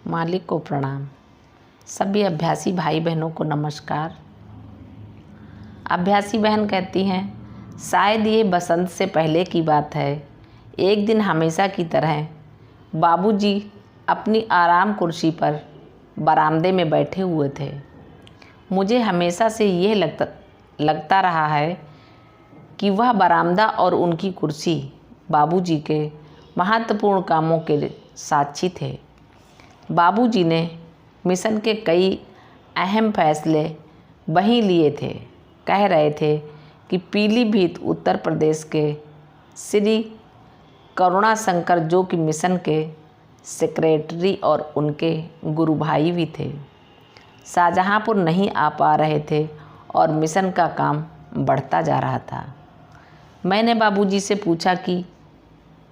मालिक को प्रणाम। सभी अभ्यासी भाई बहनों को नमस्कार। अभ्यासी बहन कहती हैं, शायद ये बसंत से पहले की बात है। एक दिन हमेशा की तरह बाबूजी अपनी आराम कुर्सी पर बरामदे में बैठे हुए थे। मुझे हमेशा से यह लगता रहा है कि वह बरामदा और उनकी कुर्सी बाबूजी के महत्वपूर्ण कामों के साक्षी थे। बाबूजी ने मिशन के कई अहम फैसले वहीं लिए थे। कह रहे थे कि पीलीभीत उत्तर प्रदेश के श्री करुणाशंकर, जो कि मिशन के सेक्रेटरी और उनके गुरु भाई भी थे, शाहजहांपुर नहीं आ पा रहे थे और मिशन का काम बढ़ता जा रहा था। मैंने बाबूजी से पूछा कि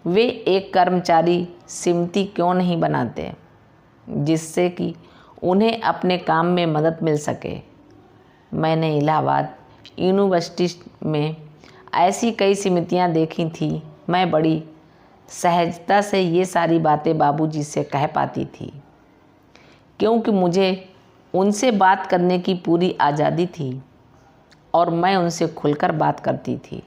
वे एक कर्मचारी समिति क्यों नहीं बनाते, जिससे कि उन्हें अपने काम में मदद मिल सके। मैंने इलाहाबाद यूनिवर्सिटी में ऐसी कई समितियां देखी थी। मैं बड़ी सहजता से ये सारी बातें बाबूजी से कह पाती थी, क्योंकि मुझे उनसे बात करने की पूरी आज़ादी थी और मैं उनसे खुलकर बात करती थी।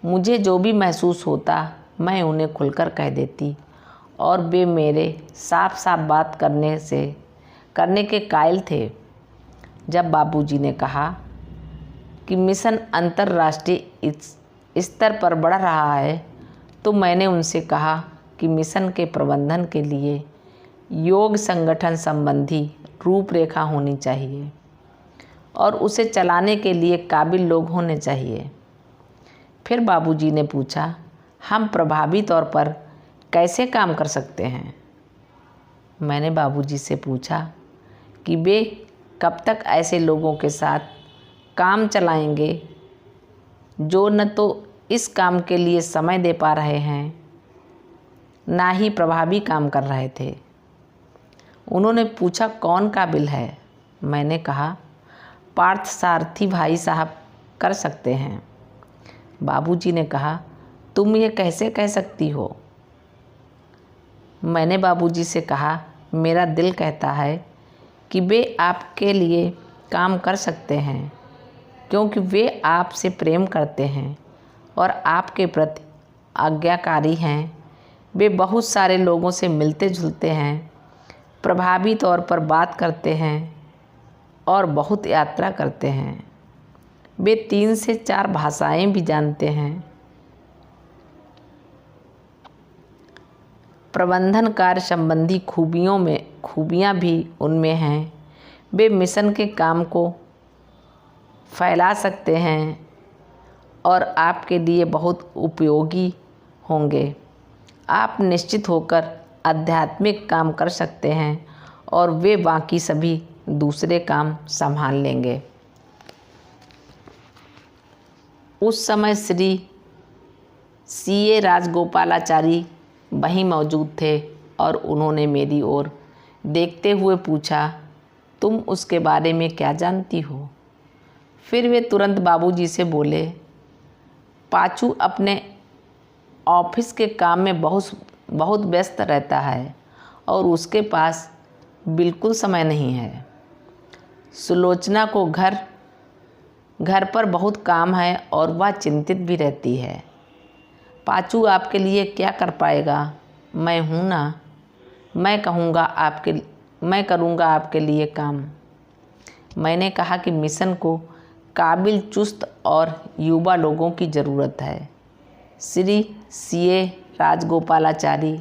मुझे जो भी महसूस होता मैं उन्हें खुलकर कह देती और वे मेरे साफ साफ बात करने के कायल थे। जब बाबूजी ने कहा कि मिशन अंतर्राष्ट्रीय स्तर पर बढ़ रहा है, तो मैंने उनसे कहा कि मिशन के प्रबंधन के लिए योग संगठन संबंधी रूपरेखा होनी चाहिए और उसे चलाने के लिए काबिल लोग होने चाहिए। फिर बाबूजी ने पूछा, हम प्रभावी तौर पर कैसे काम कर सकते हैं? मैंने बाबूजी से पूछा कि वे कब तक ऐसे लोगों के साथ काम चलाएंगे जो न तो इस काम के लिए समय दे पा रहे हैं, ना ही प्रभावी काम कर रहे थे। उन्होंने पूछा, कौन काबिल है? मैंने कहा, पार्थ सारथी भाई साहब कर सकते हैं। बाबूजी ने कहा, तुम ये कैसे कह सकती हो? मैंने बाबूजी से कहा, मेरा दिल कहता है कि वे आपके लिए काम कर सकते हैं, क्योंकि वे आपसे प्रेम करते हैं और आपके प्रति आज्ञाकारी हैं। वे बहुत सारे लोगों से मिलते जुलते हैं, प्रभावी तौर पर बात करते हैं और बहुत यात्रा करते हैं। वे 3 से 4 भाषाएं भी जानते हैं। प्रबंधन कार्य संबंधी खूबियां भी उनमें हैं। वे मिशन के काम को फैला सकते हैं और आपके लिए बहुत उपयोगी होंगे। आप निश्चित होकर आध्यात्मिक काम कर सकते हैं और वे बाकी सभी दूसरे काम संभाल लेंगे। उस समय श्री CA राजगोपालाचारी वहीं मौजूद थे और उन्होंने मेरी ओर देखते हुए पूछा, तुम उसके बारे में क्या जानती हो? फिर वे तुरंत बाबूजी से बोले, पाचू अपने ऑफिस के काम में बहुत व्यस्त रहता है और उसके पास बिल्कुल समय नहीं है। सुलोचना को घर पर बहुत काम है और वह चिंतित भी रहती है। पाचू आपके लिए क्या कर पाएगा? मैं हूँ ना, मैं करूँगा आपके लिए काम। मैंने कहा कि मिशन को काबिल, चुस्त और युवा लोगों की ज़रूरत है। श्री CA राजगोपालाचारी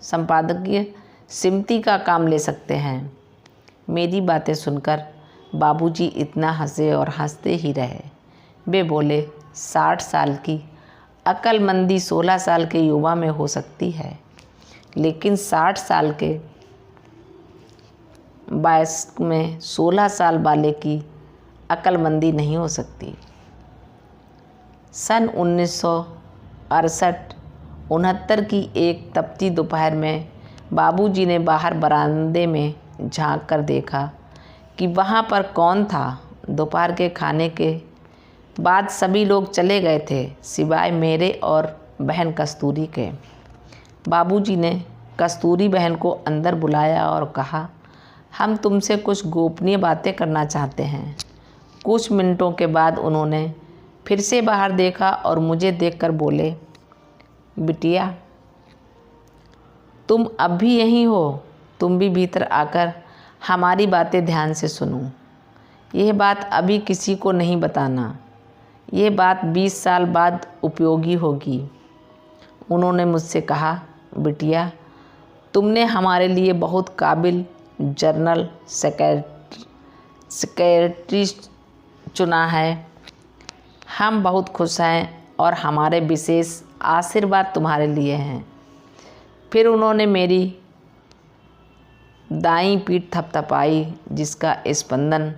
संपादकीय समिति का काम ले सकते हैं। मेरी बातें सुनकर बाबूजी इतना हंसे और हंसते ही रहे। वे बोले, 60 साल की अक्लमंदी 16 साल के युवा में हो सकती है, लेकिन 60 साल के वयस्क में 16 साल वाले की अक्लमंदी नहीं हो सकती। सन 1968-69 की एक तपती दोपहर में बाबूजी ने बाहर बरामदे में झांक कर देखा कि वहाँ पर कौन था। दोपहर के खाने के बाद सभी लोग चले गए थे, सिवाय मेरे और बहन कस्तूरी के। बाबूजी ने कस्तूरी बहन को अंदर बुलाया और कहा, हम तुमसे कुछ गोपनीय बातें करना चाहते हैं। कुछ मिनटों के बाद उन्होंने फिर से बाहर देखा और मुझे देखकर बोले, बिटिया तुम अब भी यहीं हो, तुम भी भीतर आकर हमारी बातें ध्यान से सुनो। यह बात अभी किसी को नहीं बताना, यह बात 20 साल बाद उपयोगी होगी। उन्होंने मुझसे कहा, बिटिया तुमने हमारे लिए बहुत काबिल जनरल सेक्रेटरी चुना है। हम बहुत खुश हैं और हमारे विशेष आशीर्वाद तुम्हारे लिए हैं। फिर उन्होंने मेरी दाईं पीठ थपथपाई, जिसका स्पंदन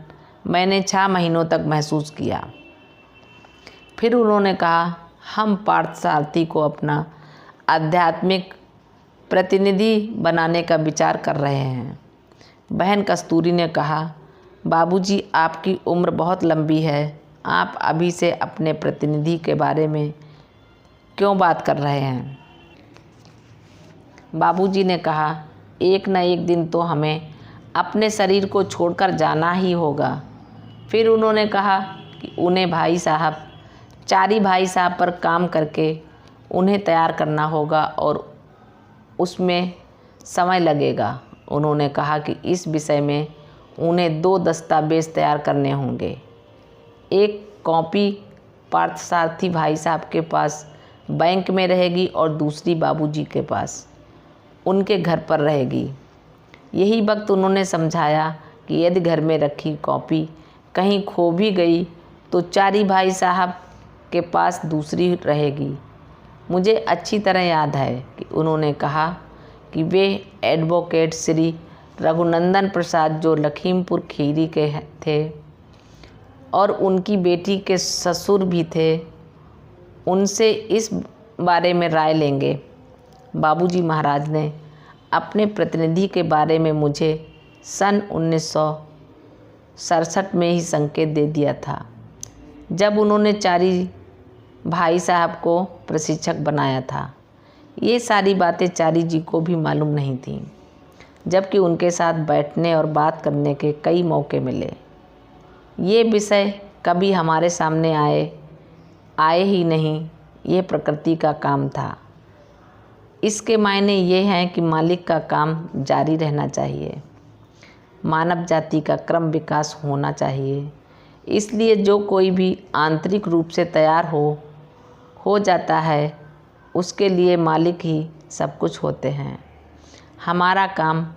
मैंने 6 महीनों तक महसूस किया। फिर उन्होंने कहा, हम पार्थसारथी को अपना आध्यात्मिक प्रतिनिधि बनाने का विचार कर रहे हैं। बहन कस्तूरी ने कहा, बाबूजी आपकी उम्र बहुत लंबी है, आप अभी से अपने प्रतिनिधि के बारे में क्यों बात कर रहे हैं? बाबूजी ने कहा, एक न एक दिन तो हमें अपने शरीर को छोड़कर जाना ही होगा। फिर उन्होंने कहा कि उन्हें चारी भाई साहब पर काम करके उन्हें तैयार करना होगा और उसमें समय लगेगा। उन्होंने कहा कि इस विषय में उन्हें 2 दस्तावेज़ तैयार करने होंगे। एक कॉपी पार्थसारथी भाई साहब के पास बैंक में रहेगी और दूसरी बाबूजी के पास उनके घर पर रहेगी। यही वक्त उन्होंने समझाया कि यदि घर में रखी कॉपी कहीं खो भी गई तो चारी भाई साहब के पास दूसरी रहेगी। मुझे अच्छी तरह याद है कि उन्होंने कहा कि वे एडवोकेट श्री रघुनंदन प्रसाद, जो लखीमपुर खीरी के थे और उनकी बेटी के ससुर भी थे, उनसे इस बारे में राय लेंगे। बाबूजी महाराज ने अपने प्रतिनिधि के बारे में मुझे सन 1967 में ही संकेत दे दिया था, जब उन्होंने चारी भाई साहब को प्रशिक्षक बनाया था। ये सारी बातें चारी जी को भी मालूम नहीं थीं, जबकि उनके साथ बैठने और बात करने के कई मौके मिले। ये विषय कभी हमारे सामने आए ही नहीं। ये प्रकृति का काम था। इसके मायने ये हैं कि मालिक का काम जारी रहना चाहिए, मानव जाति का क्रम विकास होना चाहिए। इसलिए जो कोई भी आंतरिक रूप से तैयार हो जाता है, उसके लिए मालिक ही सब कुछ होते हैं। हमारा काम,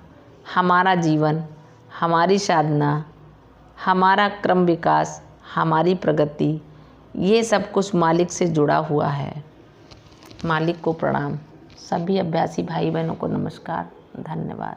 हमारा जीवन, हमारी साधना, हमारा क्रम विकास, हमारी प्रगति, ये सब कुछ मालिक से जुड़ा हुआ है। मालिक को प्रणाम। सभी अभ्यासी भाई बहनों को नमस्कार, धन्यवाद।